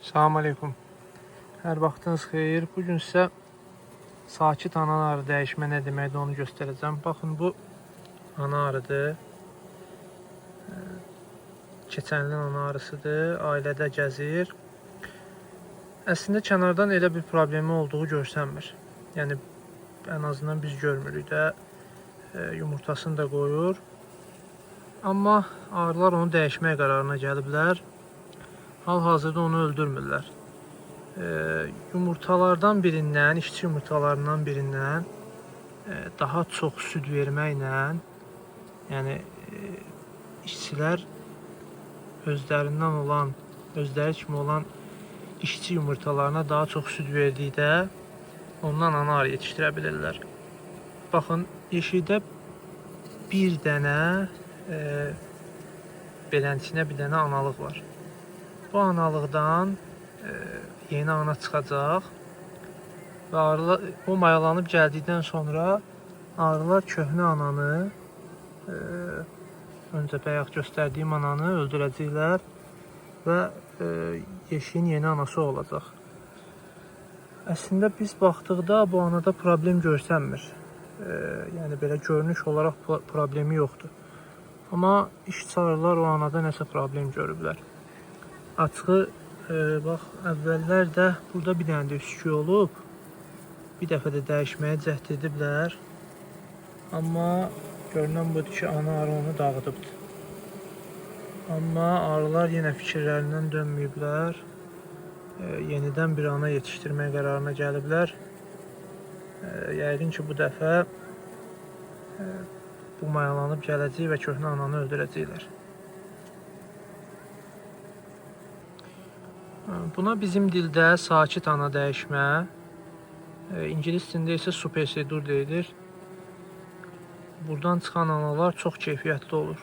Salam aleykum. Hər vaxtınız xeyir. Bugün sizə sakit ana arı dəyişmə nə deməkdir onu göstərəcəm. Baxın, bu ana arıdır. Keçən ilin ana arısıdır. Ailədə gəzir. Əslində kənardan elə bir problemi olduğu görsənmir. Yəni ən azından biz görmürük də. Yumurtasını da qoyur. Amma arılar onu dəyişmək qərarına gəliblər. Hal-hazırda onu öldürmürlər. Yumurtalardan birindən, işçi yumurtalarından birindən daha çox süd verməklə, yəni işçilər özləri kimi olan işçi yumurtalarına daha çox süd verdikdə ondan ana arı yetişdirə bilirlər. Baxın, yeşikdə bir dənə beləsinə bir dənə analıq var. Bu analıqdan yeni ana çıxacaq və arılar o mayalanıb gəldikdən sonra arılar köhnə ananı, öncə bayaq göstərdiyim ananı öldürəcəklər və yeşiyin yeni anası olacaq. Əslində biz baxdıqda bu anada problem görsənmir. Yəni belə görünüş olaraq problemi yoxdur. Amma işçi arılar o anada nəsə problem görüblər. Açığı, bax, əvvəllər də burada bir dənə də üskü olub. Bir dəfə də dəyişməyə cəhd ediblər. Amma görünən budur ki, ana arı onu dağıdıbdır. Amma arılar yenə fikirlərindən dönməyiblər. Yenidən bir ana yetişdirmək qərarına gəliblər. Yəqin ki, bu dəfə bu mayalanıb gələcək və köhnə ananı öldürəcəklər. Buna bizim dildə sakit ana dəyişmə, İngilis dilində isə supersedur deyilir. Buradan çıxan analar çox keyfiyyətli olur.